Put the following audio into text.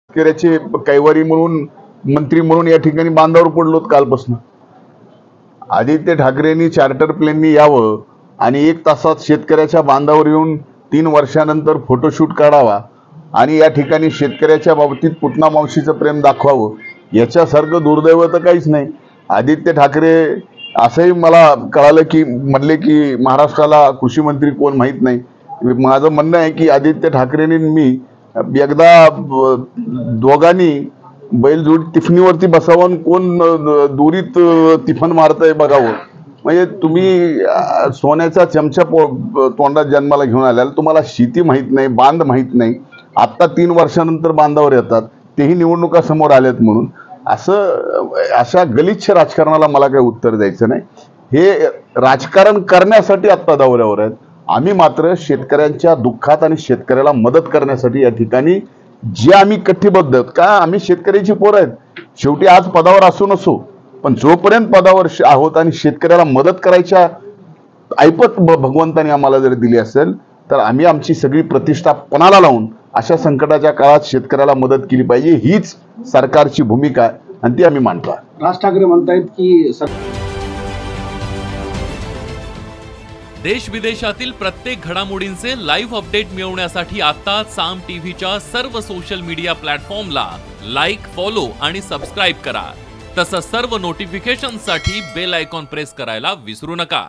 शेतकऱ्याचे कैवारी म्हणून मंत्री म्हणून या ठिकाणी बांधावर पडलोत कालपासून। आदित्य ठाकरेंनी चार्टर प्लेननी यावं आणि 1 तासात शेतकऱ्याच्या बांधावर येऊन 3 वर्षानंतर फोटोशूट काढावा आणि या ठिकाणी शेतकऱ्याच्या बाबतीत पुतना मावशीचं प्रेम दाखवावं, याच्यासारखं दुर्दैव तर काहीच नाही। आदित्य ठाकरे असंही मला कळालं की म्हणले की महाराष्ट्राला कृषी मंत्री कोण माहीत नाही। माझं म्हणणं आहे की आदित्य ठाकरेंनी मी एकदा दोघांनी बैलजोडी टिफनीवरती बसावून कोण दुरीत टिफन मारतंय बघावं। म्हणजे तुम्ही सोन्याचा चमचा तोंडात जन्माला घेऊन आल्याला तुम्हाला शेती माहीत नाही, बांध माहीत नाही, आता 3 वर्षानंतर बांधावर येतात, तेही निवडणुका समोर आल्यात म्हणून। अशा गलिच्छ राजकारणाला मला काही उत्तर द्यायचं नाही। हे राजकारण करण्यासाठी आत्ता दौऱ्यावर आहेत, आम्ही मात्र शेतकऱ्यांच्या दुःखात आणि शेतकऱ्याला मदत करण्यासाठी या ठिकाणी जे आम्ही कटिबद्ध आहोत। का आम्ही शेतकऱ्याची पोरं आहेत, शेवटी आज पदावर असू नसो पण जोपर्यंत पदावर आहोत आणि शेतकऱ्याला मदत करायच्या ऐपत भगवंताने आम्हाला जर दिली असेल तर आम्ही आमची सगळी प्रतिष्ठा पणाला लावून अशा संकटाच्या काळात शेतकऱ्याला मदत केली पाहिजे, हीच सरकारची भूमिका आहे आणि ती आम्ही मांडतो। राज ठाकरे म्हणतायत की देश विदेशातील प्रत्येक घडामोडींचे लाईव्ह अपडेट मिळवण्यासाठी आता साम टीव्हीच्या सर्व सोशल मीडिया प्लॅटफॉर्मला लाईक, फॉलो आणि सबस्क्राईब करा। तसंच सर्व नोटिफिकेशनसाठी बेल आयकॉन प्रेस करायला विसरू नका।